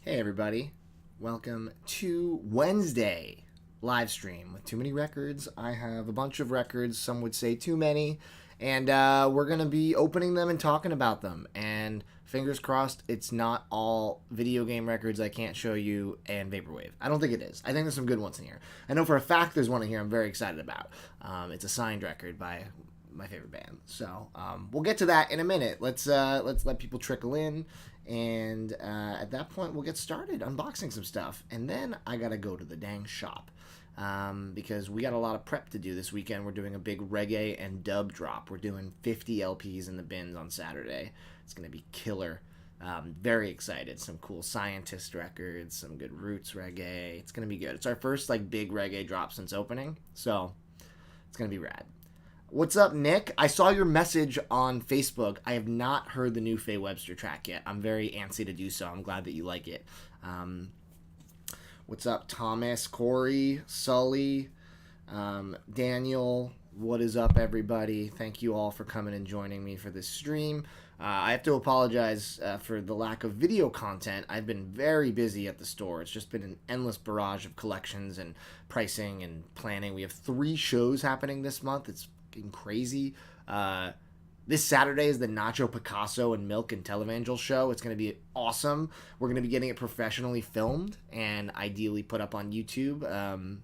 Hey everybody, welcome to Wednesday live stream with Too Many Records. I have a bunch of records, some would say too many, and we're going to be opening them and talking about them. And fingers crossed it's not all video game records I can't show you and Vaporwave. I don't think it is. I think there's some good ones in here. I know for a fact there's one in here I'm very excited about. It's a signed record by my favorite band. So we'll get to that in a minute. Let's let people trickle in. And at that point, we'll get started unboxing some stuff. And then I got to go to the dang shop because we got a lot of prep to do this weekend. We're doing a big reggae and dub drop. We're doing 50 LPs in the bins on Saturday. It's going to be killer. Very excited. Some cool Scientist records, some good roots reggae. It's going to be good. It's our first big reggae drop since opening. So it's going to be rad. What's up, Nick? I saw your message on Facebook. I have not heard the new Faye Webster track yet. I'm very antsy to do so. I'm glad that you like it. What's up, Thomas, Corey, Sully, Daniel? What is up, everybody? Thank you all for coming and joining me for this stream. I have to apologize for the lack of video content. I've been very busy at the store. It's just been an endless barrage of collections and pricing and planning. We have 3 shows happening this month. It's crazy. This Saturday is the Nacho Picasso and Milk and Televangel show. It's going to be awesome. We're going to be getting it professionally filmed and ideally put up on YouTube,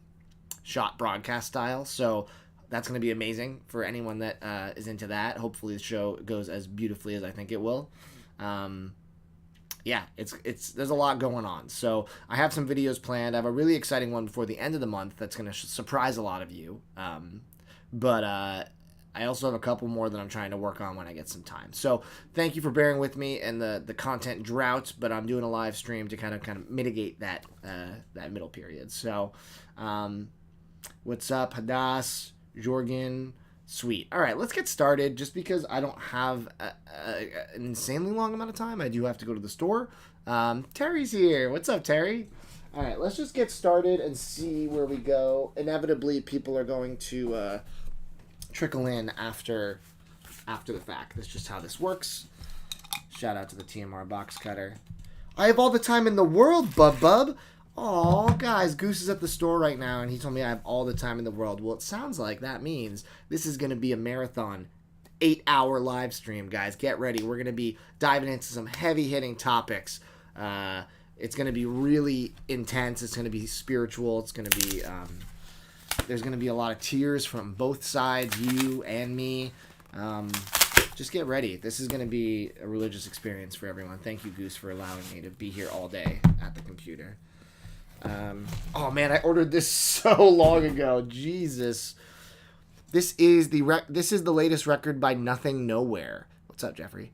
shot broadcast style. So that's going to be amazing for anyone that is into that. Hopefully the show goes as beautifully as I think it will. Yeah, there's a lot going on. So I have some videos planned. I have a really exciting one before the end of the month that's going to surprise a lot of you. But I also have a couple more that I'm trying to work on when I get some time. So thank you for bearing with me and the content drought, but I'm doing a live stream to kind of mitigate that middle period. So what's up, Hadass, Jorgen? Sweet. All right, let's get started. Just because I don't have an insanely long amount of time, I do have to go to the store. Terry's here. What's up, Terry? All right, let's just get started and see where we go. Inevitably, people are going to trickle in after the fact. That's just how this works. Shout out to the TMR box cutter. I have all the time in the world, bub. Aw, guys, Goose is at the store right now, and he told me I have all the time in the world. Well, it sounds like that means this is going to be a marathon 8-hour live stream, guys. Get ready. We're going to be diving into some heavy-hitting topics. It's going to be really intense. It's going to be spiritual. It's going to be... there's going to be a lot of tears from both sides, you and me. Just get ready. This is going to be a religious experience for everyone. Thank you, Goose, for allowing me to be here all day at the computer. Oh, man, I ordered this so long ago. Jesus. This is the latest record by Nothing Nowhere. What's up, Jeffrey?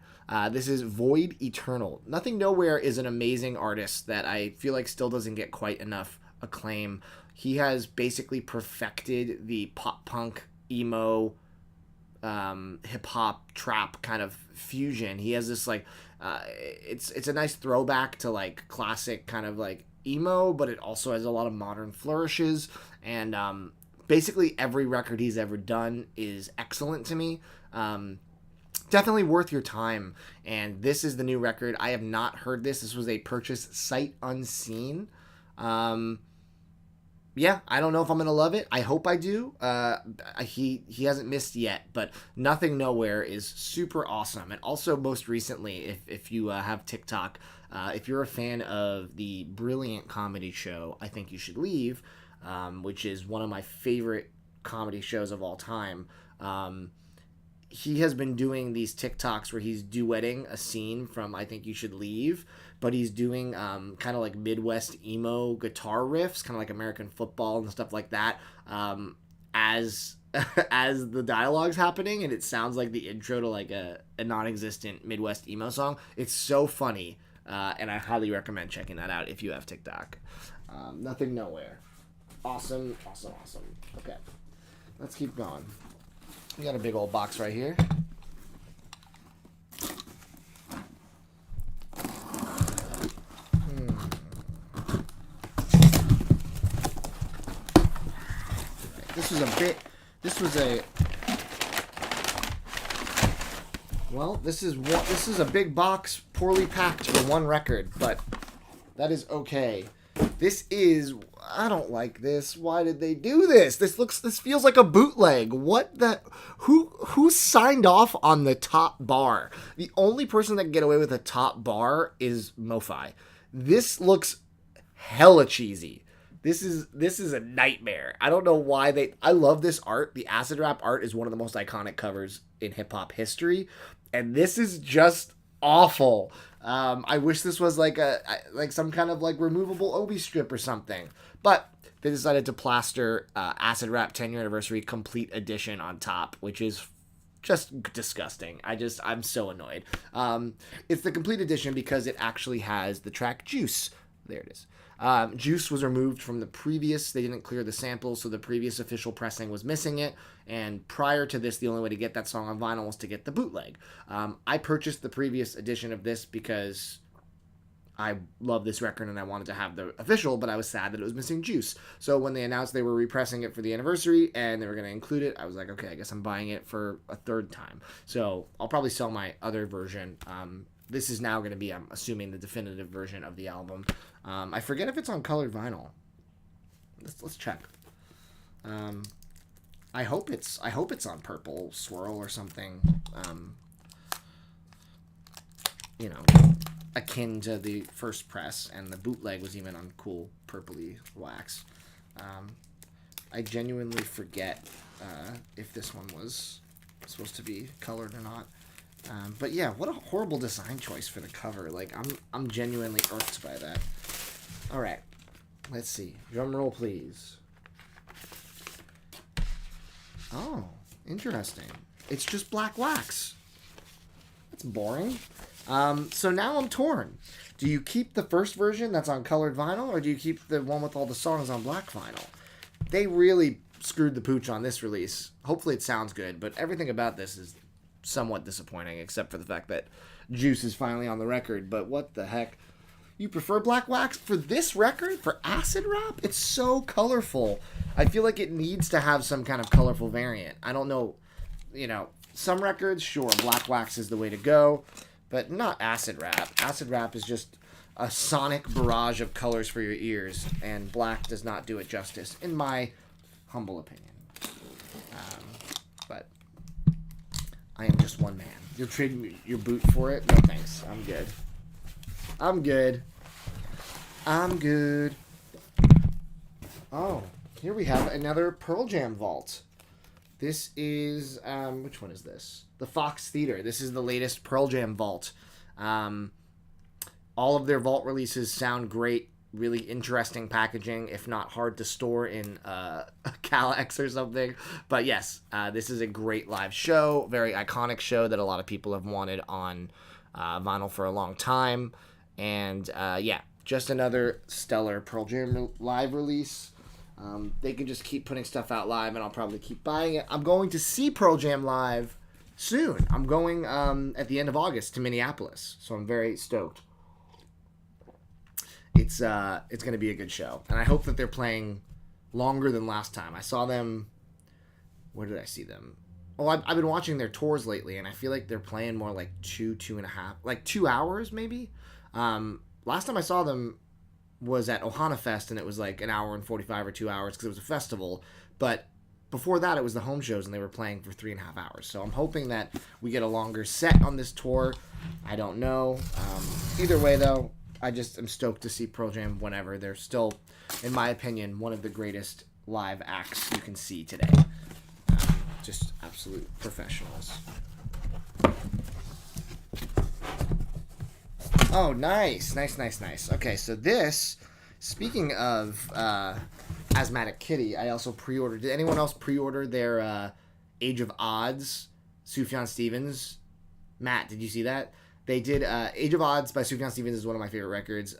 This is Void Eternal. Nothing Nowhere is an amazing artist that I feel like still doesn't get quite enough acclaim. He has basically perfected the pop-punk, emo, hip-hop, trap kind of fusion. He has this, it's a nice throwback to, classic kind of, emo, but it also has a lot of modern flourishes. And basically every record he's ever done is excellent to me. Definitely worth your time. And this is the new record. I have not heard this. This was a purchase sight unseen. Yeah, I don't know if I'm going to love it. I hope I do. He hasn't missed yet, but Nothing Nowhere is super awesome. And also most recently, if you have TikTok, if you're a fan of the brilliant comedy show, I Think You Should Leave, which is one of my favorite comedy shows of all time, he has been doing these TikToks where he's duetting a scene from I Think You Should Leave, but he's doing kind of Midwest emo guitar riffs, kind of like American football and stuff like that, as the dialogue's happening, and it sounds like the intro to a non-existent Midwest emo song. It's so funny, and I highly recommend checking that out if you have TikTok. Nothing Nowhere. Awesome. Okay, let's keep going. We got a big old box right here. This is a big box, poorly packed for one record, but That is okay. This is... I don't like this. Why did they do this? This feels like a bootleg. What the... Who signed off on the top bar? The only person that can get away with a top bar is MoFi. This looks hella cheesy. This is a nightmare. I don't know why I love this art. The acid rap art is one of the most iconic covers in hip-hop history. And this is just awful. I wish this was like some kind of like removable Obi strip or something. But they decided to plaster acid rap 10-year anniversary complete edition on top, which is just disgusting. I'm so annoyed. It's the complete edition because it actually has the track Juice. There it is. Juice was removed from the previous. They didn't clear the samples, so the previous official pressing was missing it. And prior to this, the only way to get that song on vinyl was to get the bootleg. I purchased the previous edition of this because I love this record and I wanted to have the official, but I was sad that it was missing Juice. So when they announced they were repressing it for the anniversary and they were going to include it, I was like, okay, I guess I'm buying it for a third time. So I'll probably sell my other version. This is now going to be, I'm assuming, the definitive version of the album. I forget if it's on colored vinyl. Let's check. I hope it's on purple swirl or something. Akin to the first press, and the bootleg was even on cool purpley wax. I genuinely forget if this one was supposed to be colored or not. But yeah, what a horrible design choice for the cover. Like, I'm genuinely irked by that. All right, let's see. Drum roll, please. Oh, interesting. It's just black wax. That's boring. So now I'm torn. Do you keep the first version that's on colored vinyl, or do you keep the one with all the songs on black vinyl? They really screwed the pooch on this release. Hopefully it sounds good, but everything about this is somewhat disappointing, except for the fact that Juice is finally on the record. But what the heck? You prefer black wax for this record? For acid rap? It's so colorful. I feel like it needs to have some kind of colorful variant. I don't know, some records, sure, black wax is the way to go, but not acid rap. Acid rap is just a sonic barrage of colors for your ears, and black does not do it justice, in my humble opinion. But I am just one man. You'll trade your boot for it? No thanks. I'm good. Oh, here we have another Pearl Jam vault. This is, which one is this? The Fox Theater. This is the latest Pearl Jam vault. All of their vault releases sound great. Really interesting packaging, if not hard to store in a Kallax or something. But yes, this is a great live show. Very iconic show that a lot of people have wanted on vinyl for a long time. And yeah, just another stellar Pearl Jam live release. They can just keep putting stuff out live, and I'll probably keep buying it. I'm going to see Pearl Jam live soon. I'm going at the end of August to Minneapolis, so I'm very stoked. It's going to be a good show, and I hope that they're playing longer than last time. I saw them. Where did I see them? Oh, I've been watching their tours lately, and I feel like they're playing more like 2.5, like 2 hours maybe. Last time I saw them was at Ohana Fest, and it was like an hour and 45 or 2 hours because it was a festival. But before that, it was the home shows, and they were playing for 3.5 hours. So I'm hoping that we get a longer set on this tour. I don't know. Either way, though, I just am stoked to see Pearl Jam whenever. They're still, in my opinion, one of the greatest live acts you can see today. Just absolute professionals. Oh, nice. Okay, so this, speaking of Asthmatic Kitty, I also pre-ordered. Did anyone else pre-order their Age of Odds, Sufjan Stevens? Matt, did you see that? They did Age of Odds by Sufjan Stevens is one of my favorite records.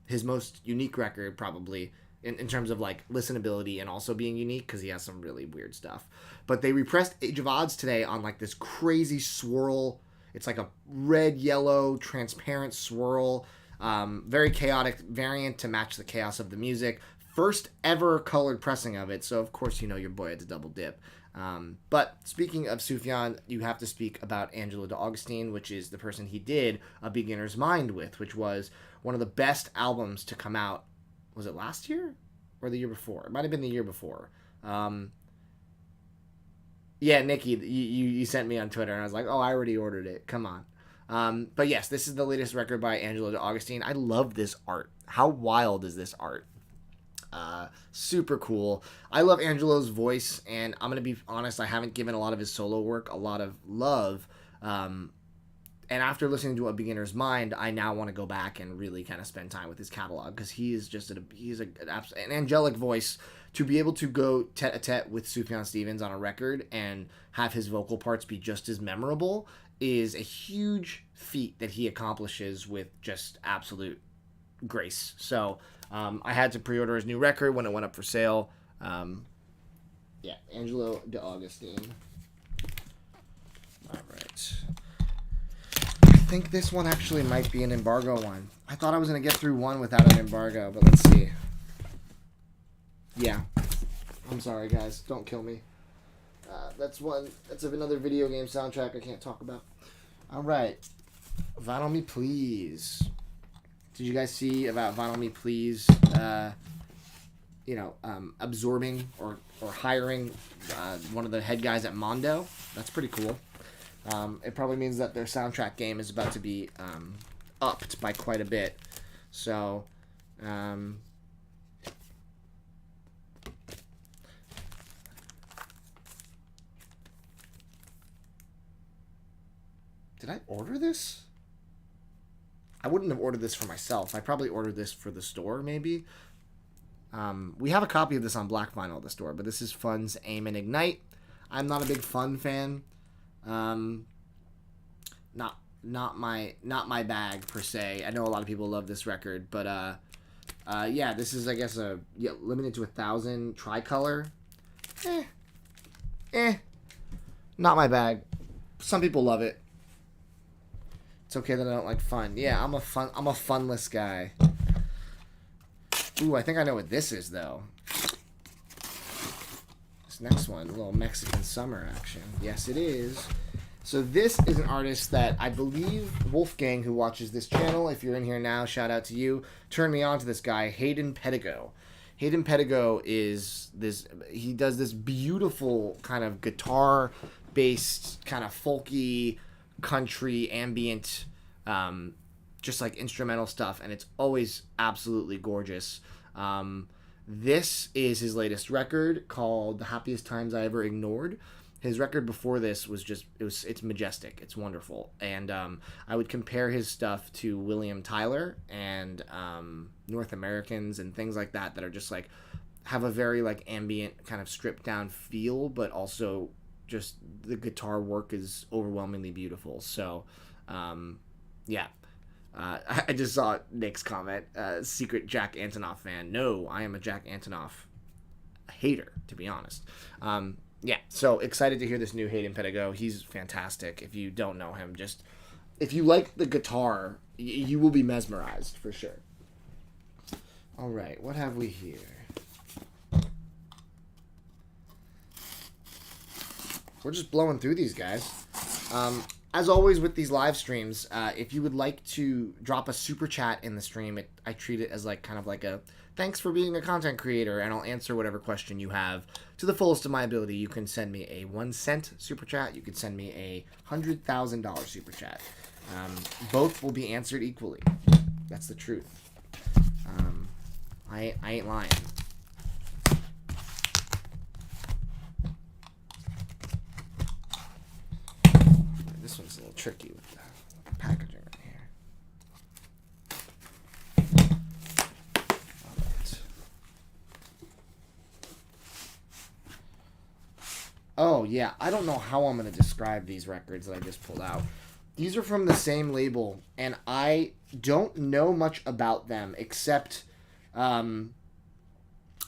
His most unique record, probably, in terms of like listenability and also being unique, because he has some really weird stuff. But they repressed Age of Odds today on like this crazy swirl. It's like a red-yellow transparent swirl. Very chaotic variant to match the chaos of the music. first ever colored pressing of it. So, of course, your boy had to double dip. But speaking of Sufjan, you have to speak about Angelo D'Augustine, which is the person he did A Beginner's Mind with, which was one of the best albums to come out. Was it last year or the year before? It might have been the year before. Yeah, Nikki, you sent me on Twitter, and I was like, oh, I already ordered it. Come on. But yes, this is the latest record by Angelo D'Augustine. I love this art. How wild is this art? Super cool. I love Angelo's voice, and I'm going to be honest, I haven't given a lot of his solo work a lot of love. And after listening to A Beginner's Mind, I now want to go back and really kind of spend time with his catalog, because he is just an angelic voice. To be able to go tete-a-tete with Sufjan Stevens on a record and have his vocal parts be just as memorable is a huge feat that he accomplishes with just absolute grace. So I had to pre-order his new record when it went up for sale. Yeah, Angelo D'Augustine. All right. I think this one actually might be an embargo one. I thought I was going to get through one without an embargo, but let's see. Yeah. I'm sorry, guys. Don't kill me. That's another video game soundtrack I can't talk about. All right. Vinyl Me Please. Did you guys see about Vinyl Me Please, absorbing or hiring one of the head guys at Mondo? That's pretty cool. It probably means that their soundtrack game is about to be upped by quite a bit. So, did I order this? I wouldn't have ordered this for myself. I probably ordered this for the store, maybe. We have a copy of this on Black Vinyl at the store, but this is Fun's Aim and Ignite. I'm not a big Fun fan. Not my bag per se. I know a lot of people love this record, but yeah, this is, I guess, limited to 1,000 tricolor. Not my bag. Some people love it. It's okay that I don't like Fun. Yeah, I'm a funless guy. Ooh, I think I know what this is, though. This next one, a little Mexican summer action. Yes, it is. So this is an artist that I believe Wolfgang, who watches this channel, if you're in here now, shout out to you, turned me on to this guy, Hayden Pedigo. Hayden Pedigo is he does this beautiful kind of guitar-based, kind of folky, country, ambient, just like instrumental stuff, and it's always absolutely gorgeous. This is his latest record called The Happiest Times I Ever Ignored. His record before this it's majestic, it's wonderful, and I would compare his stuff to William Tyler and North Americans and things like that are just like have a very like ambient kind of stripped down feel, but also just the guitar work is overwhelmingly beautiful. So, yeah. I just saw Nick's comment, secret Jack Antonoff fan. No, I am a Jack Antonoff hater, to be honest. Yeah, so excited to hear this new Hayden Pedigo. He's fantastic. If you don't know him, if you like the guitar, you will be mesmerized, for sure. All right, what have we here? We're just blowing through these guys. As always with these live streams, if you would like to drop a super chat in the stream, I treat it as like kind of like a thanks for being a content creator, and I'll answer whatever question you have to the fullest of my ability. You can send me a 1 cent super chat. You can send me a $100,000 super chat. Both will be answered equally. That's the truth. I ain't lying. This one's a little tricky with the packaging right here. All right. Oh, yeah. I don't know how I'm going to describe these records that I just pulled out. These are from the same label, and I don't know much about them except I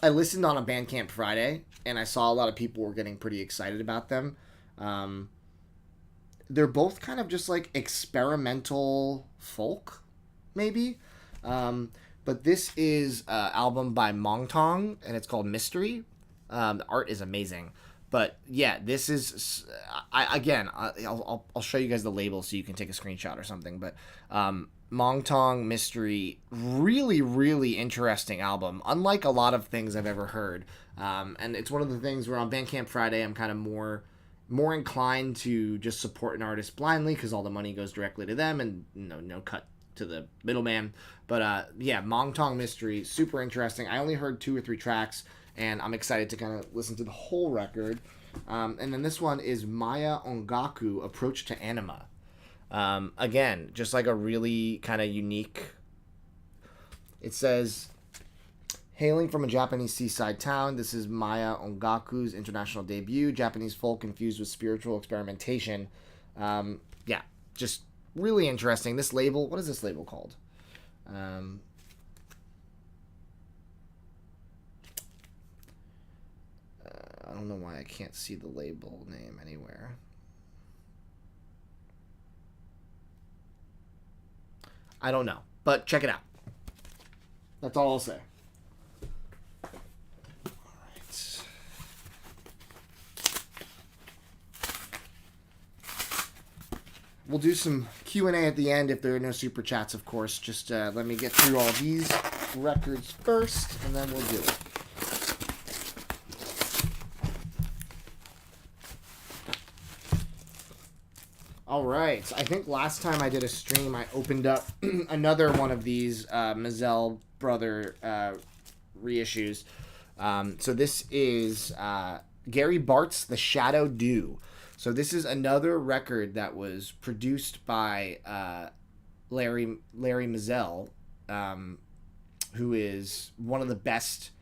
listened on a Bandcamp Friday, and I saw a lot of people were getting pretty excited about them. They're both kind of just like experimental folk, maybe. But this is an album by Mongtong, and it's called Mystery. The art is amazing. But yeah, this is I'll show you guys the label so you can take a screenshot or something. But Mongtong Mystery, really really interesting album. Unlike a lot of things I've ever heard, and it's one of the things where on Bandcamp Friday I'm kind of more inclined to just support an artist blindly because all the money goes directly to them and no cut to the middleman. But yeah, Mongtong Mystery, super interesting. I only heard 2 or 3 tracks, and I'm excited to kind of listen to the whole record. And then this one is Maya Ongaku, Approach to Anima. Again, just like a really kind of unique... It says, hailing from a Japanese seaside town, this is Maya Ongaku's international debut, Japanese folk infused with spiritual experimentation. Yeah, just really interesting. This label, what is this label called? I don't know why I can't see the label name anywhere. I don't know, but check it out. That's all I'll say. All right. We'll do some Q&A at the end if there are no super chats, of course. Just let me get through all these records first, and then we'll do it. All right. I think last time I did a stream, I opened up another one of these Mazel Brother reissues. So this is Gary Bart's The Shadow Dew. So this is another record that was produced by Larry Mazel, who is one of the best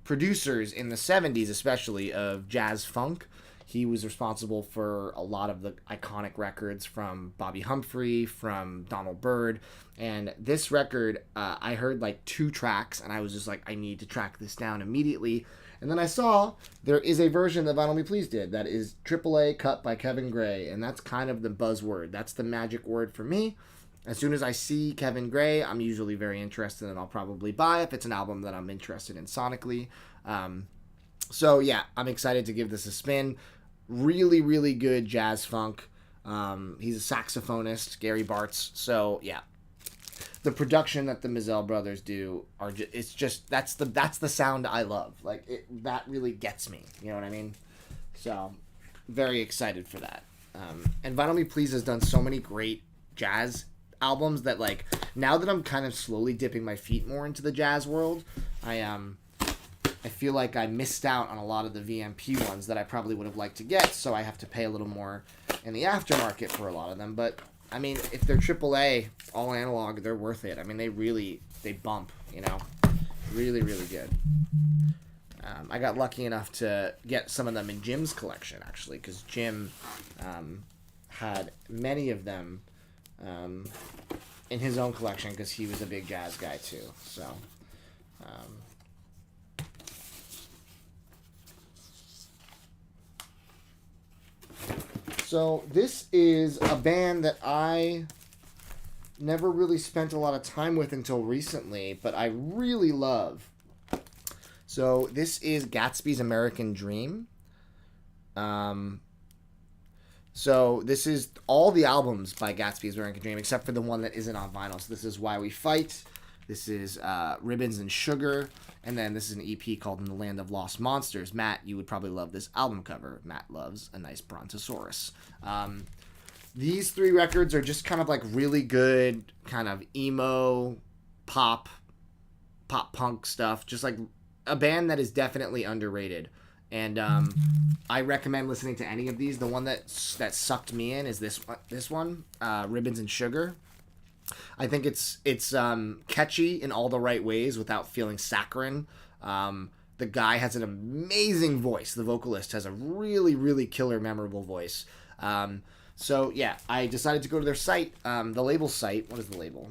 producers in the 70s, especially of jazz funk. He was responsible for a lot of the iconic records from Bobby Humphrey, from Donald Byrd. And this record, I heard like 2 tracks, and I was just like, I need to track this down immediately. And then I saw there is a version that Vinyl Me Please did that is AAA cut by Kevin Gray, and that's kind of the buzzword. That's the magic word for me. As soon as I see Kevin Gray, I'm usually very interested, and I'll probably buy if it's an album that I'm interested in sonically. So yeah, I'm excited to give this a spin. Really, really good jazz funk. He's a saxophonist, Gary Bartz. So yeah, the production that the Mazel brothers do it's just that's the sound I love. Like that really gets me. You know what I mean? So very excited for that. And Vinyl Me Please has done so many great jazz albums that like now that I'm kind of slowly dipping my feet more into the jazz world, I feel like I missed out on a lot of the VMP ones that I probably would have liked to get, so I have to pay a little more in the aftermarket for a lot of them. But, I mean, if they're AAA, all analog, they're worth it. I mean, they bump, you know. Really, really good. I got lucky enough to get some of them in Jim's collection, actually, because Jim had many of them in his own collection because he was a big jazz guy, too. So, So this is a band that I never really spent a lot of time with until recently, but I really love. So this is Gatsby's American Dream. So this is all the albums by Gatsby's American Dream except for the one that isn't on vinyl. So this is Why We Fight. This is Ribbons and Sugar. And then this is an EP called In the Land of Lost Monsters. Matt, you would probably love this album cover. Matt loves a nice brontosaurus. These 3 records are just kind of like really good kind of emo, pop punk stuff. Just like a band that is definitely underrated. And I recommend listening to any of these. The one that sucked me in is this one, Ribbons and Sugar. I think it's catchy in all the right ways without feeling saccharine. The guy has an amazing voice. The vocalist has a really, really killer, memorable voice. So, yeah, I decided to go to their site, the label site. What is the label?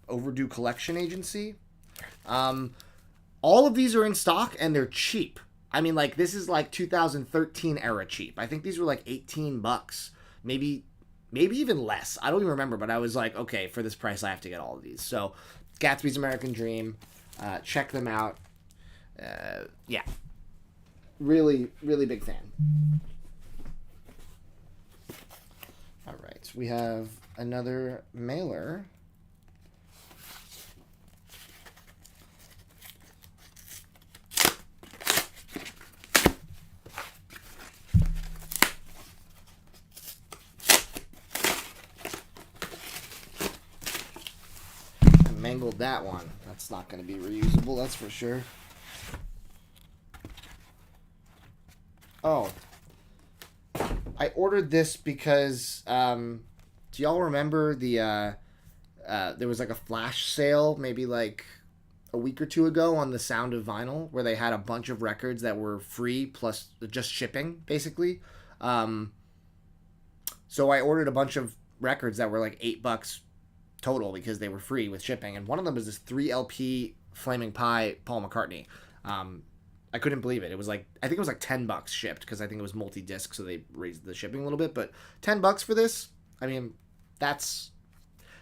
Overdue Collection Agency. All of these are in stock, and they're cheap. I mean, like, this is like 2013 era cheap. I think these were like $18. Maybe maybe even less. I don't even remember, but I was like, okay, for this price, I have to get all of these. So, Gatsby's American Dream, check them out. Yeah, really, really big fan. All right, we have another mailer. Mangled that one. That's not going to be reusable, that's for sure. Oh. I ordered this because, do y'all remember the, there was like a flash sale maybe like a week or two ago on the Sound of Vinyl where they had a bunch of records that were free plus just shipping, basically. So I ordered a bunch of records that were like $8 total because they were free with shipping, and one of them was this 3 LP Flaming Pie Paul McCartney. I couldn't believe it. It was like, I think it was like $10 shipped because I think it was multi-disc, so they raised the shipping a little bit, but $10 for this, I mean, that's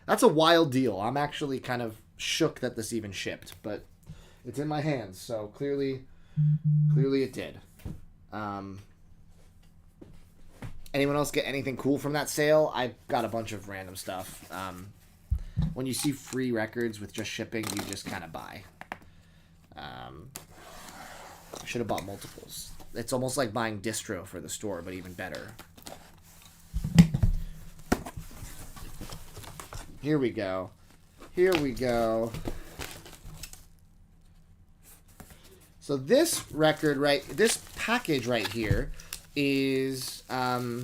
a wild deal. I'm actually kind of shook that this even shipped, but it's in my hands, so clearly it did. Anyone else get anything cool from that sale? I got a bunch of random stuff. When you see free records with just shipping, you just kind of buy. I should have bought multiples. It's almost like buying distro for the store, but even better. Here we go. So this record, this package right here is from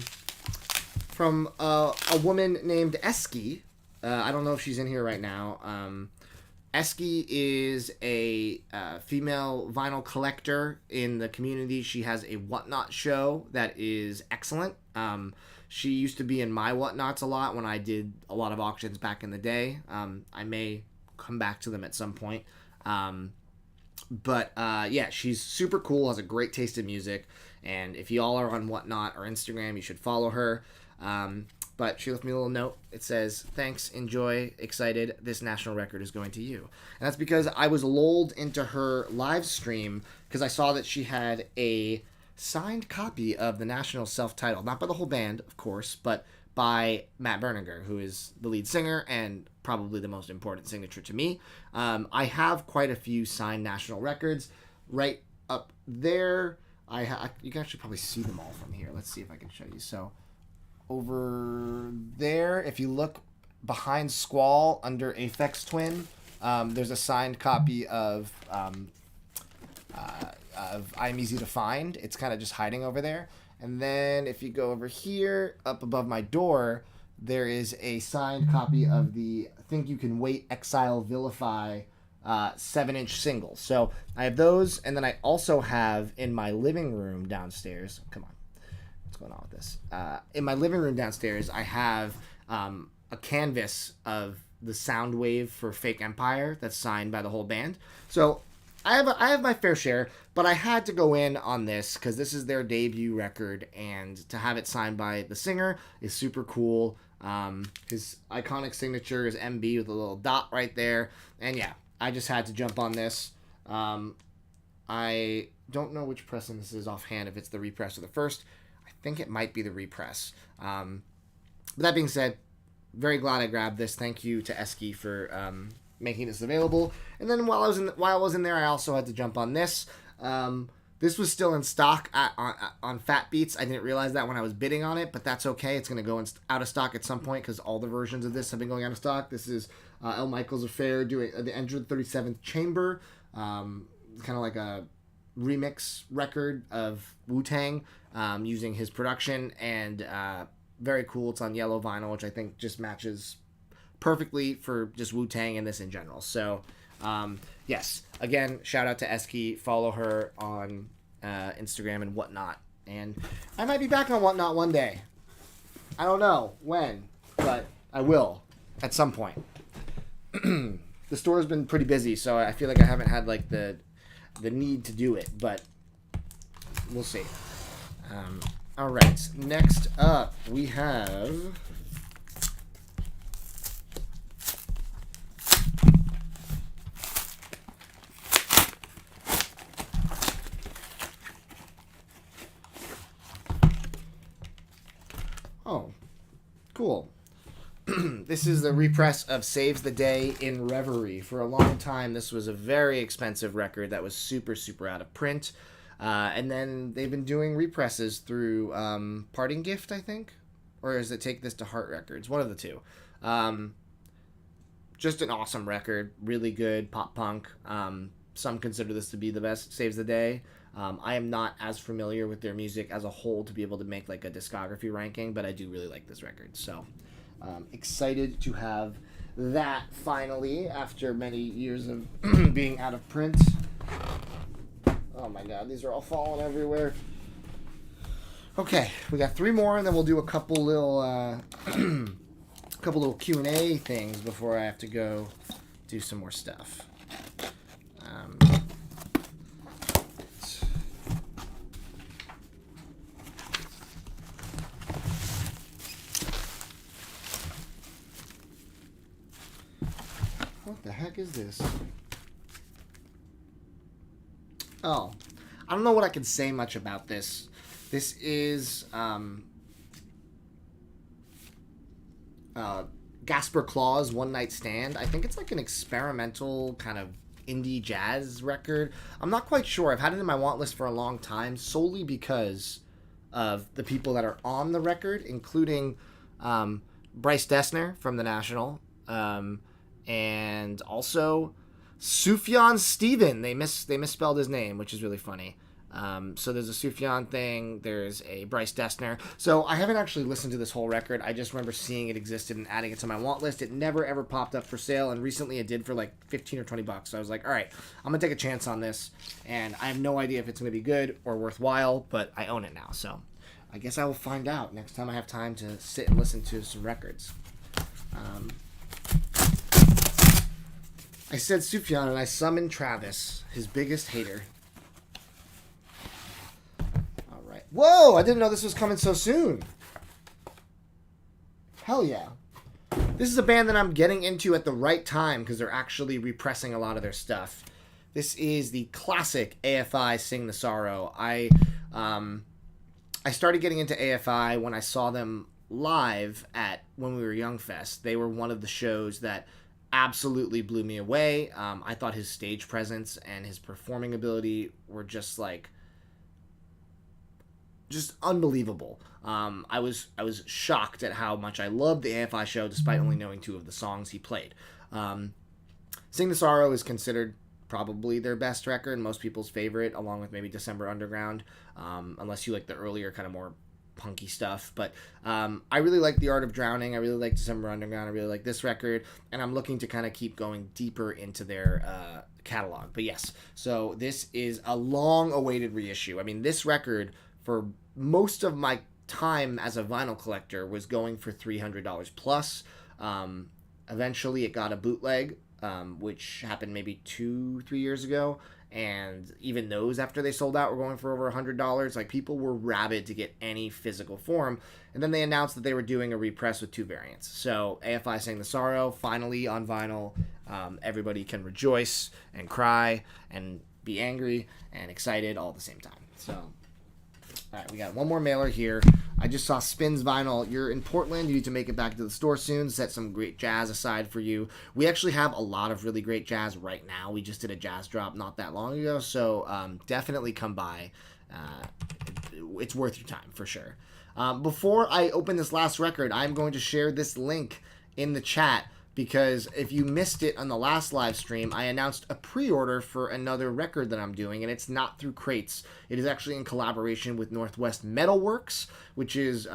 a woman named Eski. I don't know if she's in here right now. Eski is a female vinyl collector in the community. She has a Whatnot show that is excellent. She used to be in my Whatnots a lot when I did a lot of auctions back in the day. I may come back to them at some point. But yeah, she's super cool, has a great taste in music. And if y'all are on Whatnot or Instagram, you should follow her. But she left me a little note. It says, "Thanks, enjoy, excited. This national record is going to you." And that's because I was lulled into her live stream because I saw that she had a signed copy of the national self-titled, not by the whole band, of course, but by Matt Berninger, who is the lead singer and probably the most important signature to me. I have quite a few signed national records. Right up there, you can actually probably see them all from here. Let's see if I can show you. So over there, if you look behind Squall under Aphex Twin, there's a signed copy of I'm Easy to Find. It's kind of just hiding over there. And then if you go over here, up above my door, there is a signed copy of the Think You Can Wait, Exile, Vilify 7-inch single. So I have those, and then I also have in my living room downstairs, come on, what's going on with this? In my living room downstairs, I have a canvas of the Soundwave for Fake Empire that's signed by the whole band. So I have my fair share, but I had to go in on this because this is their debut record, and to have it signed by the singer is super cool. His iconic signature is MB with a little dot right there, and yeah, I just had to jump on this. I don't know which pressing this is offhand, if it's the repress or the first. I think it might be the repress. But that being said, very glad I grabbed this. Thank you to Eski for making this available. And then while I was in there, I also had to jump on this. This was still in stock on Fat Beats. I didn't realize that when I was bidding on it, but that's okay. It's going to go out of stock at some point because all the versions of this have been going out of stock. This is L. Michaels Affair doing the Enter the 37th Chamber, kind of like a remix record of Wu-Tang using his production, and very cool. It's on yellow vinyl, which I think just matches perfectly for just Wu-Tang and this in general. So yes, again, shout out to Eski. Follow her on Instagram and Whatnot, and I might be back on Whatnot one day. I don't know when, but I will at some point. The store's been pretty busy, so I feel like I haven't had like the need to do it, but we'll see. All right, next up we have This is the repress of Saves the Day in Reverie. For a long time, this was a very expensive record that was super, super out of print. And then they've been doing represses through Parting Gift, I think? Or is it Take This to Heart Records? One of the two. Just an awesome record. Really good pop punk. Some consider this to be the best Saves the Day. I am not as familiar with their music as a whole to be able to make like a discography ranking, but I do really like this record. So excited to have that finally after many years of being out of print. Oh my god, these are all falling everywhere. Okay, we got 3 more, and then we'll do a couple little Q&A things before I have to go do some more stuff. What the heck is this? Oh, I don't know what I can say much about this. This is Gasper Claw's One Night Stand. I think it's like an experimental kind of indie jazz record. I'm not quite sure. I've had it in my want list for a long time, solely because of the people that are on the record, including Bryce Dessner from The National, and also Sufjan Stevens. They misspelled his name, which is really funny. So there's a Sufjan thing, there's a Bryce Dessner. So I haven't actually listened to this whole record. I just remember seeing it existed and adding it to my want list. It never ever popped up for sale, and recently it did for like 15 or 20 bucks. So I was like, all right, I'm going to take a chance on this, and I have no idea if it's going to be good or worthwhile, but I own it now. So I guess I will find out next time I have time to sit and listen to some records. I said Sufjan, and I summoned Travis, his biggest hater. All right. Whoa! I didn't know this was coming so soon. Hell yeah. This is a band that I'm getting into at the right time because they're actually repressing a lot of their stuff. This is the classic AFI Sing the Sorrow. I started getting into AFI when I saw them live at When We Were Young Fest. They were one of the shows that absolutely blew me away. I thought his stage presence and his performing ability were just unbelievable. I was shocked at how much I loved the AFI show despite only knowing 2 of the songs he played. Sing the Sorrow is considered probably their best record, most people's favorite, along with maybe December Underground, unless you like the earlier kind of more punky stuff. But I really like The Art of Drowning. I really like December Underground. I really like this record, and I'm looking to kind of keep going deeper into their catalog. But yes, so this is a long-awaited reissue. I mean, this record, for most of my time as a vinyl collector, was going for $300 plus. Eventually, it got a bootleg, which happened maybe 2-3 years ago. And even those, after they sold out, were going for over $100. Like, people were rabid to get any physical form. And then they announced that they were doing a repress with 2 variants. So AFI Sing the Sorrow, finally on vinyl. Everybody can rejoice and cry and be angry and excited all at the same time. So, all right, we got one more mailer here. I just saw Spins Vinyl. You're in Portland. You need to make it back to the store soon. Set some great jazz aside for you. We actually have a lot of really great jazz right now. We just did a jazz drop not that long ago, so definitely come by. It's worth your time for sure. Before I open this last record, I'm going to share this link in the chat, because if you missed it on the last live stream, I announced a pre-order for another record that I'm doing, and it's not through Crates. It is actually in collaboration with Northwest Metalworks, which is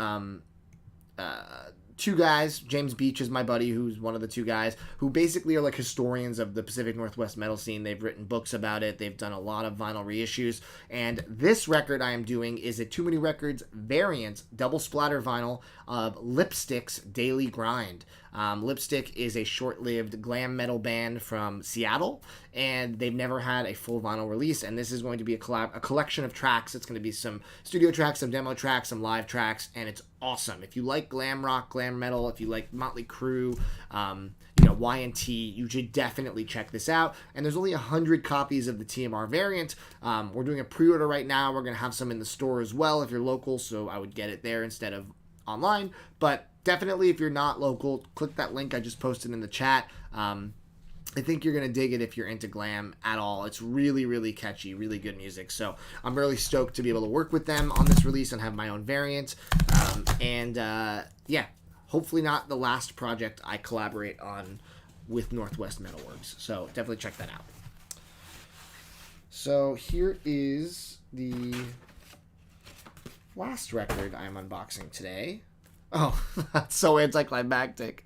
2 guys. James Beach is my buddy, who's one of the 2 guys, who basically are like historians of the Pacific Northwest metal scene. They've written books about it. They've done a lot of vinyl reissues. And this record I am doing is a Too Many Records variant double splatter vinyl of Lipstick's Daily Grind. Lipstick is a short-lived glam metal band from Seattle, and they've never had a full vinyl release, and this is going to be a collection of tracks. It's going to be some studio tracks, some demo tracks, some live tracks, and it's awesome. If you like glam rock, glam metal, if you like Motley Crue, Y&T, you should definitely check this out. And there's only 100 copies of the TMR variant. We're doing a pre-order right now. We're going to have some in the store as well if you're local, so I would get it there instead of online. But definitely, if you're not local, click that link I just posted in the chat. I think you're going to dig it if you're into glam at all. It's really, really catchy, really good music. So I'm really stoked to be able to work with them on this release and have my own variant. Yeah, hopefully not the last project I collaborate on with Northwest Metalworks. So definitely check that out. So here is the last record I'm unboxing today. Oh, that's so anticlimactic.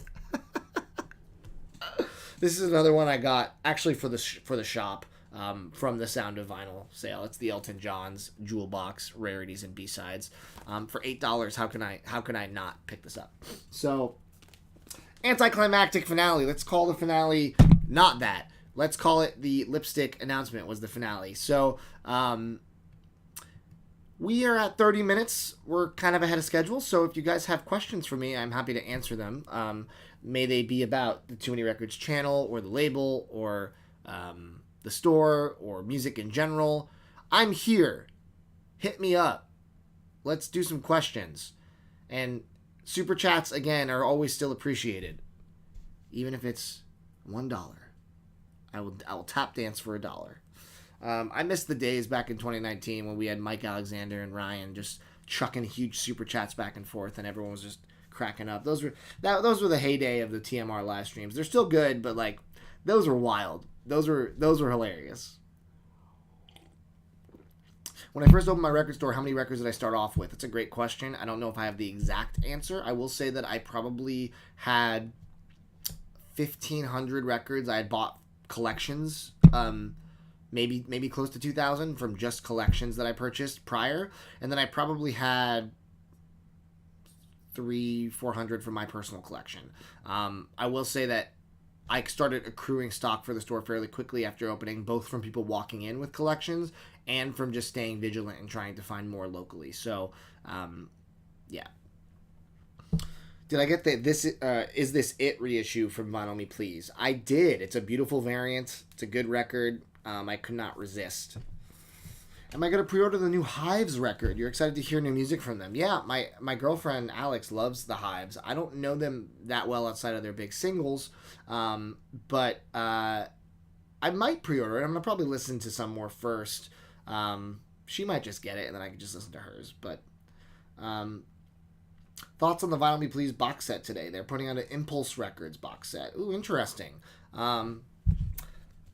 This is another one I got actually for the shop from the Sound of Vinyl sale. It's the Elton John's Jewel Box Rarities and B-Sides for $8. How can I not pick this up? So, anticlimactic finale. Let's call the finale not that. Let's call it the lipstick announcement was the finale. So, we are at 30 minutes. We're kind of ahead of schedule. So if you guys have questions for me, I'm happy to answer them. May they be about the Too Many Records channel or the label or the store or music in general. I'm here. Hit me up. Let's do some questions. And super chats, again, are always still appreciated. Even if it's $1. I will tap dance for $1. I miss the days back in 2019 when we had Mike Alexander and Ryan just chucking huge super chats back and forth, and everyone was just cracking up. Those were the heyday of the TMR live streams. They're still good, but like those were wild. Those were hilarious. When I first opened my record store, how many records did I start off with? That's a great question. I don't know if I have the exact answer. I will say that I probably had 1,500 records. I had bought collections. Maybe close to 2,000 from just collections that I purchased prior, and then I probably had 300-400 from my personal collection. I will say that I started accruing stock for the store fairly quickly after opening, both from people walking in with collections and from just staying vigilant and trying to find more locally. So, yeah. Did I get the Is This It reissue from Vinyl Me Please? I did. It's a beautiful variant. It's a good record. I could not resist. Am I going to pre-order the new Hives record? You're excited to hear new music from them. Yeah, my girlfriend Alex loves the Hives. I don't know them that well outside of their big singles, but I might pre-order it. I'm going to probably listen to some more first. She might just get it, and then I can just listen to hers. But thoughts on the Vinyl Me Please box set today? They're putting out an Impulse Records box set. Ooh, interesting.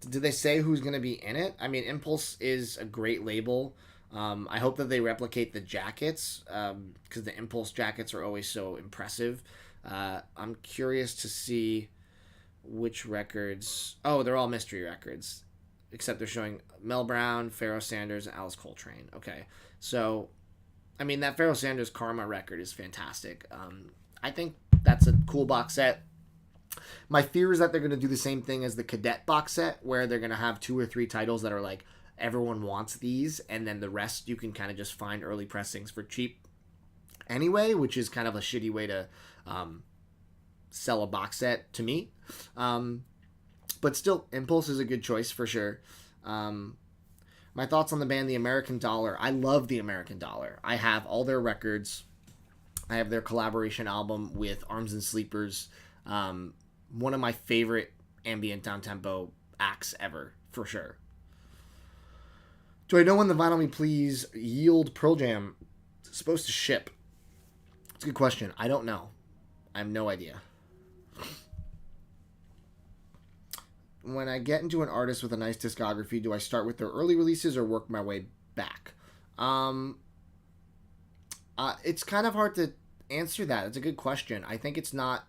Did they say who's going to be in it? I mean, Impulse is a great label. I hope that they replicate the jackets because the Impulse jackets are always so impressive. I'm curious to see which records. Oh, they're all mystery records, except they're showing Mel Brown, Pharoah Sanders, and Alice Coltrane. Okay, so I mean that Pharoah Sanders Karma record is fantastic. I think that's a cool box set. My fear is that they're going to do the same thing as the Cadet box set, where they're going to have 2 or 3 titles that are like, everyone wants these, and then the rest you can kind of just find early pressings for cheap anyway, which is kind of a shitty way to sell a box set to me. But still, Impulse is a good choice for sure. My thoughts on the band The American Dollar. I love The American Dollar. I have all their records. I have their collaboration album with Arms and Sleepers. One of my favorite ambient downtempo acts ever, for sure. Do I know when the Vinyl Me Please Yield Pearl Jam is supposed to ship? It's a good question. I don't know. I have no idea. When I get into an artist with a nice discography, do I start with their early releases or work my way back? It's kind of hard to answer that. It's a good question. I think it's not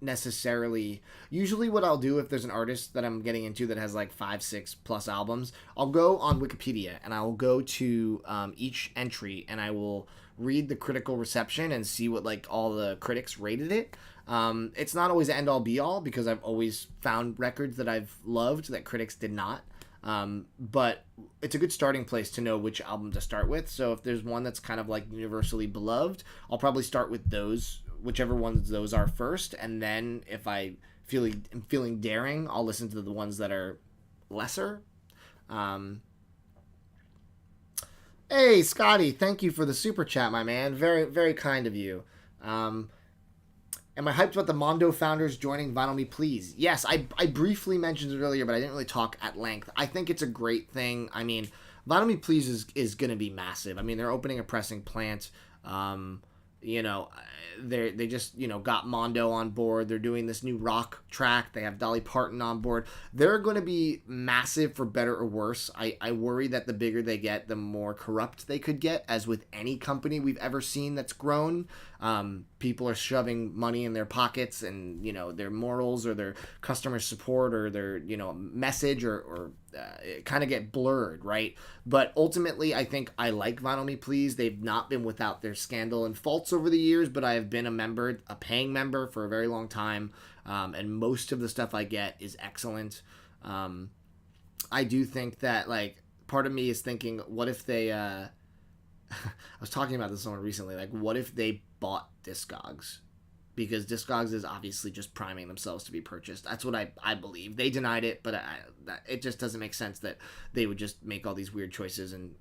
necessarily. Usually what I'll do if there's an artist that I'm getting into that has like 5-6 plus albums, I'll go on Wikipedia and I will go to each entry and I will read the critical reception and see what like all the critics rated it. It's not always end all be all because I've always found records that I've loved that critics did not. But it's a good starting place to know which album to start with. So if there's one that's kind of like universally beloved, I'll probably start with those, whichever ones those are first, and then if I'm feeling daring, I'll listen to the ones that are lesser. Hey Scotty, thank you for the super chat, my man. Very, very kind of you. Am I hyped about the Mondo founders joining Vinyl Me Please? Yes, I briefly mentioned it earlier, but I didn't really talk at length. I think it's a great thing. I mean, Vinyl Me Please is going to be massive. I mean, they're opening a pressing plant. You know, they just, you know, got Mondo on board. They're doing this new rock track. They have Dolly Parton on board. They're going to be massive for better or worse. I worry that the bigger they get, the more corrupt they could get, as with any company we've ever seen that's grown. People are shoving money in their pockets, and, you know, their morals or their customer support or their, you know, message or kind of get blurred, right? But ultimately, I think I like Vinyl Me Please. They've not been without their scandal and faults over the years, but I have been a paying member for a very long time, and most of the stuff I get is excellent. I do think that, like, part of me is thinking, what if they I was talking about this with someone recently, like, what if they bought Discogs? Because Discogs is obviously just priming themselves to be purchased. That's what I believe. They denied it, but it just doesn't make sense that they would just make all these weird choices and,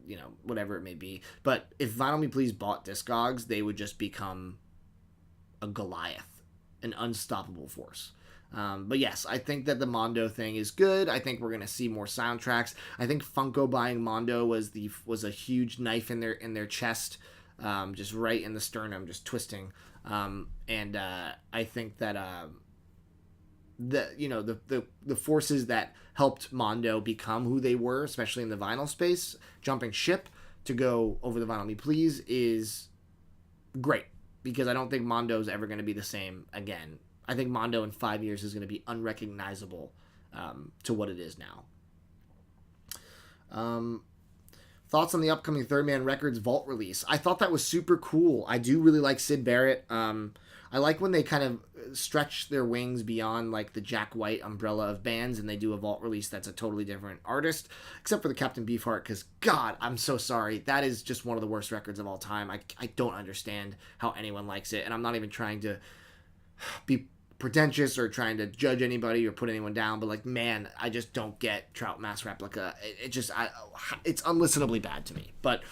you know, whatever it may be. But if Vinyl Me Please bought Discogs, they would just become a Goliath, an unstoppable force. But yes, I think that the Mondo thing is good. I think we're gonna see more soundtracks. I think Funko buying Mondo was a huge knife in their chest, just right in the sternum, just twisting. I think that the forces that helped Mondo become who they were, especially in the vinyl space, jumping ship to go over the Vinyl Me Please is great, because I don't think Mondo's ever going to be the same again. I think Mondo in 5 years is going to be unrecognizable to what it is now. Thoughts on the upcoming Third Man Records Vault release? I thought that was super cool. I do really like Syd Barrett. I like when they kind of stretch their wings beyond, like, the Jack White umbrella of bands, and they do a Vault release that's a totally different artist, except for the Captain Beefheart, because, God, I'm so sorry. That is just one of the worst records of all time. I don't understand how anyone likes it, and I'm not even trying to be pretentious or trying to judge anybody or put anyone down, but, like, man, I just don't get Trout Mass Replica. It's unlistenably bad to me. But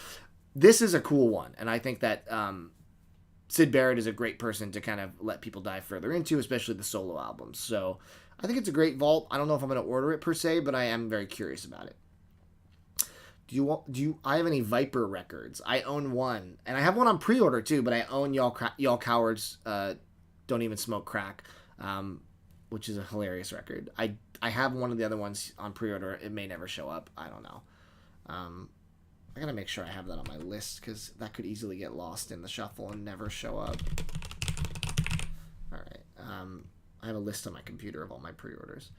this is a cool one, and I think that Syd Barrett is a great person to kind of let people dive further into, especially the solo albums. So I think it's a great vault. I don't know if I'm going to order it per se, but I am very curious about it. I have any Viper records? I own one, and I have one on pre-order too, but I own Y'all Cowards Don't Even Smoke Crack, which is a hilarious record. I have one of the other ones on pre-order. It may never show up. I don't know. I gotta make sure I have that on my list, because that could easily get lost in the shuffle and never show up. All right. I have a list on my computer of all my pre-orders.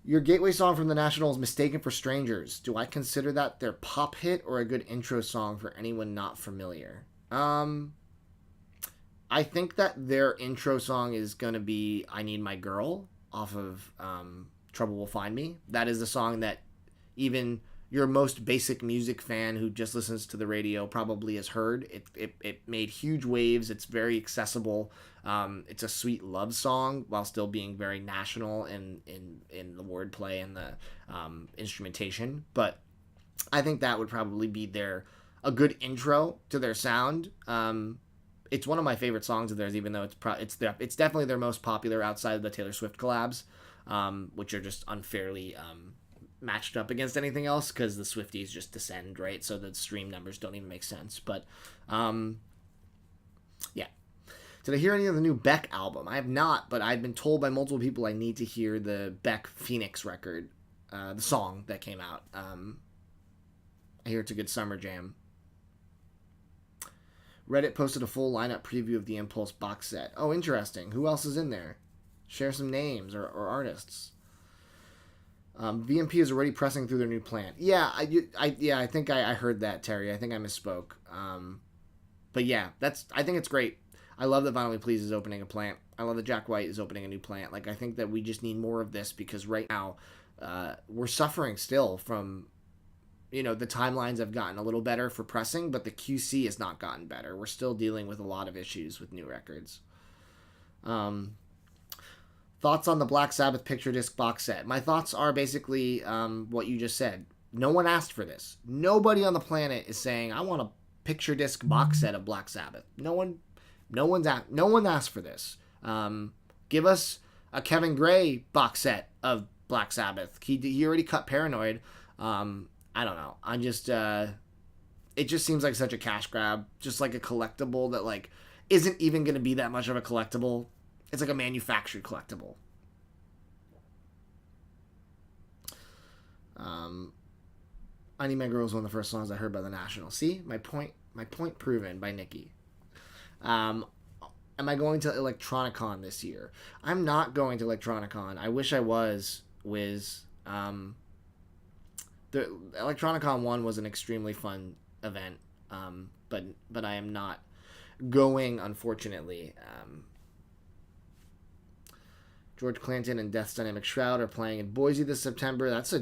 Your gateway song from the National is Mistaken for Strangers. Do I consider that their pop hit or a good intro song for anyone not familiar? I think that their intro song is going to be I Need My Girl off of Trouble Will Find Me. That is the song that even your most basic music fan who just listens to the radio probably has heard. It made huge waves. It's very accessible. It's a sweet love song while still being very national in the wordplay and the instrumentation. But I think that would probably be a good intro to their sound. It's one of my favorite songs of theirs, even though it's definitely their most popular outside of the Taylor Swift collabs, which are just unfairly matched up against anything else because the Swifties just descend, right? So the stream numbers don't even make sense. But yeah. Did I hear any of the new Beck album? I have not, but I've been told by multiple people I need to hear the Beck Phoenix record, the song that came out. I hear it's a good summer jam. Reddit posted a full lineup preview of the Impulse box set. Oh, interesting. Who else is in there? Share some names or artists. VMP is already pressing through their new plant. Yeah, I think I heard that, Terry. I think I misspoke. But yeah, I think it's great. I love that Vinyl Me Please is opening a plant. I love that Jack White is opening a new plant. Like, I think that we just need more of this because right now we're suffering still from, the timelines have gotten a little better for pressing, but the QC has not gotten better. We're still dealing with a lot of issues with new records. Thoughts on the Black Sabbath picture disc box set? My thoughts are basically what you just said. No one asked for this. Nobody on the planet is saying, I want a picture disc box set of Black Sabbath. No one asked for this. Give us a Kevin Gray box set of Black Sabbath. He already cut Paranoid. I don't know. I'm just it just seems like such a cash grab, just like a collectible that like isn't even going to be that much of a collectible. It's like a manufactured collectible. I Need My Girl was one of the first songs I heard by The National. See, my point proven by Nikki. Am I going to Electronicon this year? I'm not going to Electronicon. I wish I was, Wiz. The Electronicon 1 was an extremely fun event, but I am not going, unfortunately. George Clanton and Death's Dynamic Shroud are playing in Boise this September. That's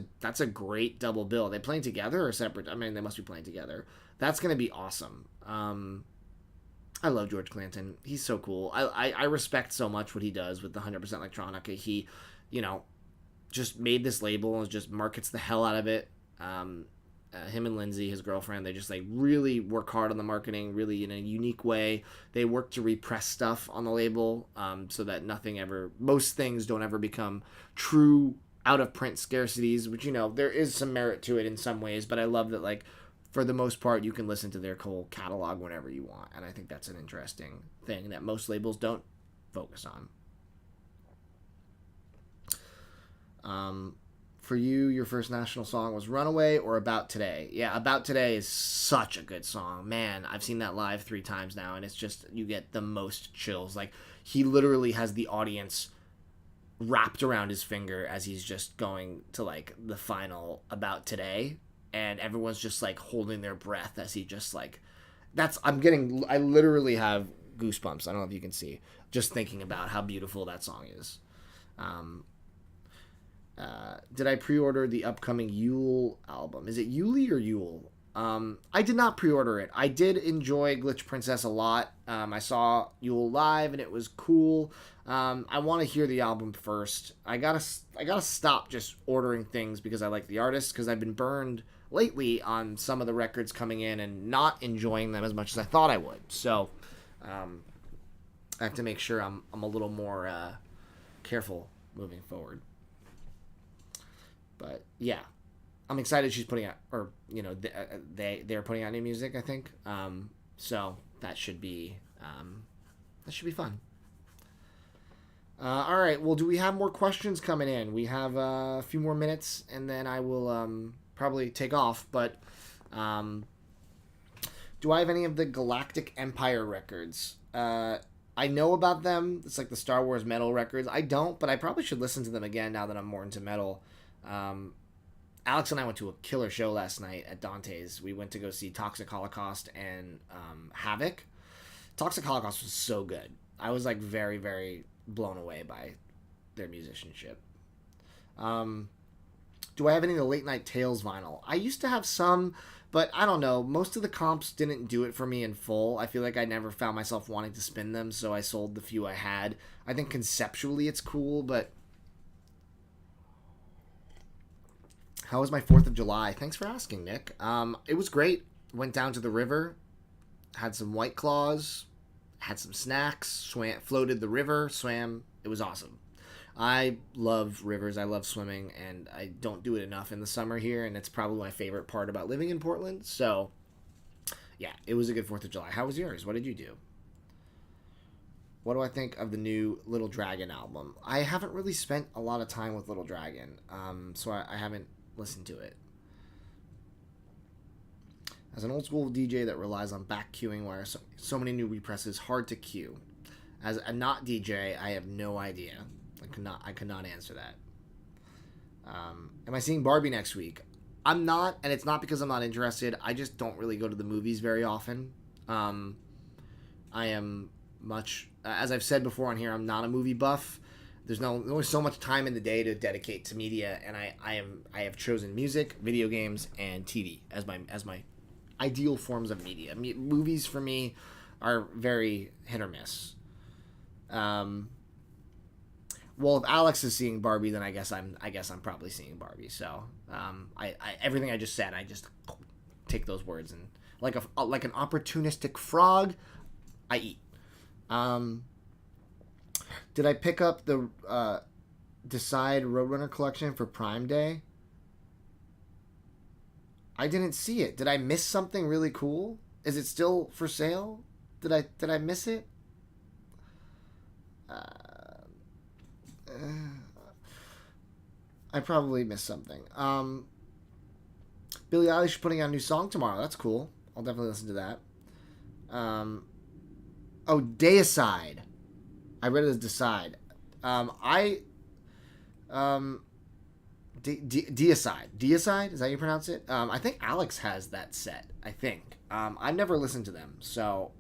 a great double bill. Are they playing together or separate? I mean, they must be playing together. That's going to be awesome. I love George Clanton. He's so cool. I respect so much what he does with the 100% Electronica. He, just made this label and just markets the hell out of it. Him and Lindsay, his girlfriend, they just really work hard on the marketing, really in a unique way. They work to repress stuff on the label, so that most things don't ever become true out of print scarcities, which, there is some merit to it in some ways, but I love that, for the most part, you can listen to their whole catalog whenever you want, and I think that's an interesting thing that most labels don't focus on. For you, your first national song was Runaway or About Today? Yeah, About Today is such a good song. Man, I've seen that live 3 times now, and it's just, you get the most chills. He literally has the audience wrapped around his finger as he's just going to, the final About Today, and everyone's just, holding their breath as he just, I literally have goosebumps. I don't know if you can see, just thinking about how beautiful that song is. Did I pre-order the upcoming Yule album? Is it Yuli or Yule? I did not pre-order it. I did enjoy Glitch Princess a lot. I saw Yule live and it was cool. I want to hear the album first. I gotta stop just ordering things because I like the artist, because I've been burned lately on some of the records coming in and not enjoying them as much as I thought I would. So I have to make sure I'm a little more careful moving forward. But yeah, I'm excited she's putting out, or they're putting out new music, I think. So that should be fun. All right. Well, do we have more questions coming in? We have a few more minutes, and then I will probably take off. But do I have any of the Galactic Empire records? I know about them. It's like the Star Wars metal records. I don't, but I probably should listen to them again now that I'm more into metal. Alex and I went to a killer show last night at Dante's. We went to go see Toxic Holocaust and Havoc. Toxic Holocaust was so good. I was very, very blown away by their musicianship. Do I have any of the Late Night Tales vinyl? I used to have some, but I don't know. Most of the comps didn't do it for me in full. I feel like I never found myself wanting to spin them, so I sold the few I had. I think conceptually it's cool, but how was my 4th of July? Thanks for asking, Nick. It was great. Went down to the river, had some White Claws, had some snacks, floated the river, swam. It was awesome. I love rivers. I love swimming, and I don't do it enough in the summer here, and it's probably my favorite part about living in Portland. So, yeah, it was a good 4th of July. How was yours? What did you do? What do I think of the new Little Dragon album? I haven't really spent a lot of time with Little Dragon, so I haven't listened to it. As an old school DJ that relies on back queuing where so many new represses, hard to queue. As a not DJ, I have no idea. I could not answer that. Am I seeing Barbie next week? I'm not, and it's not because I'm not interested. I just don't really go to the movies very often. I am much, as I've said before on here, I'm not a movie buff. There's only so much time in the day to dedicate to media, and I have chosen music, video games, and TV as my ideal forms of media. Movies for me are very hit or miss. Well, if Alex is seeing Barbie, then I guess I'm probably seeing Barbie. So, everything I just said, I just take those words and like an opportunistic frog, I eat. Did I pick up the Decide Roadrunner collection for Prime Day? I didn't see it. Did I miss something really cool? Is it still for sale? Did I miss it? I probably missed something. Billie Eilish is putting out a new song tomorrow. That's cool. I'll definitely listen to that. Deicide. I read it as Decide. Deicide. Deicide? Is that how you pronounce it? I think Alex has that set. I think. I've never listened to them, so.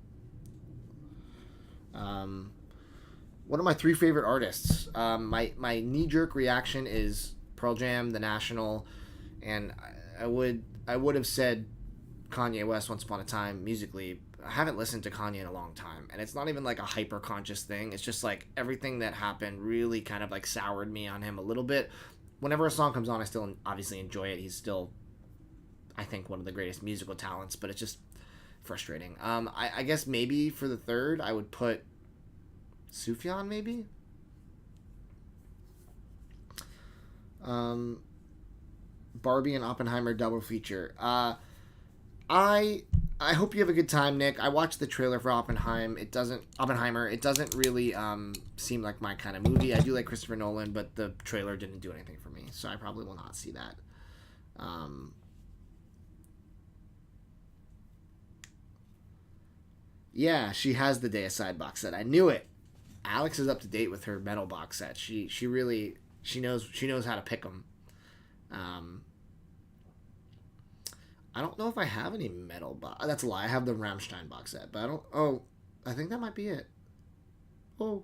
What are my 3 favorite artists? My knee-jerk reaction is Pearl Jam, The National, and I would have said Kanye West Once Upon a Time musically. I haven't listened to Kanye in a long time, and it's not even like a hyper-conscious thing. It's just like everything that happened really kind of like soured me on him a little bit. Whenever a song comes on, I still obviously enjoy it. He's still, I think, one of the greatest musical talents, but it's just frustrating. I guess maybe for the third, I would put Sufjan, maybe? Barbie and Oppenheimer double feature. I hope you have a good time, Nick. I watched the trailer for Oppenheimer. It doesn't really seem like my kind of movie. I do like Christopher Nolan, but the trailer didn't do anything for me, so I probably will not see that. Yeah, she has the Deicide box set. I knew it. Alex is up to date with her metal box set. She knows how to pick them. I don't know if I have any metal box. That's a lie. I have the Rammstein box set, but I don't. Oh, I think that might be it. Oh,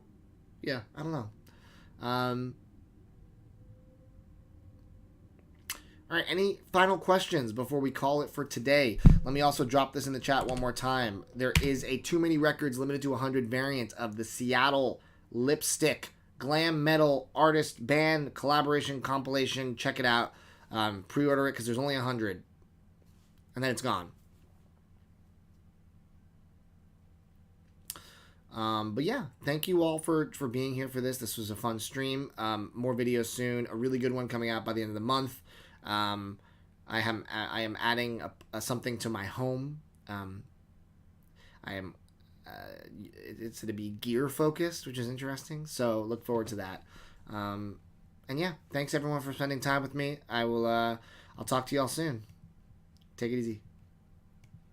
yeah. I don't know. All right. Any final questions before we call it for today? Let me also drop this in the chat one more time. There is a Too Many Records limited to 100 variant of the Seattle Lipstick glam metal artist band collaboration compilation. Check it out. Pre-order it because there's only 100. And then it's gone. But yeah, thank you all for being here for this. This was a fun stream. More videos soon. A really good one coming out by the end of the month. I am adding something to my home. It's going to be gear focused, which is interesting. So look forward to that. And yeah, thanks everyone for spending time with me. I'll talk to y'all soon. Take it easy.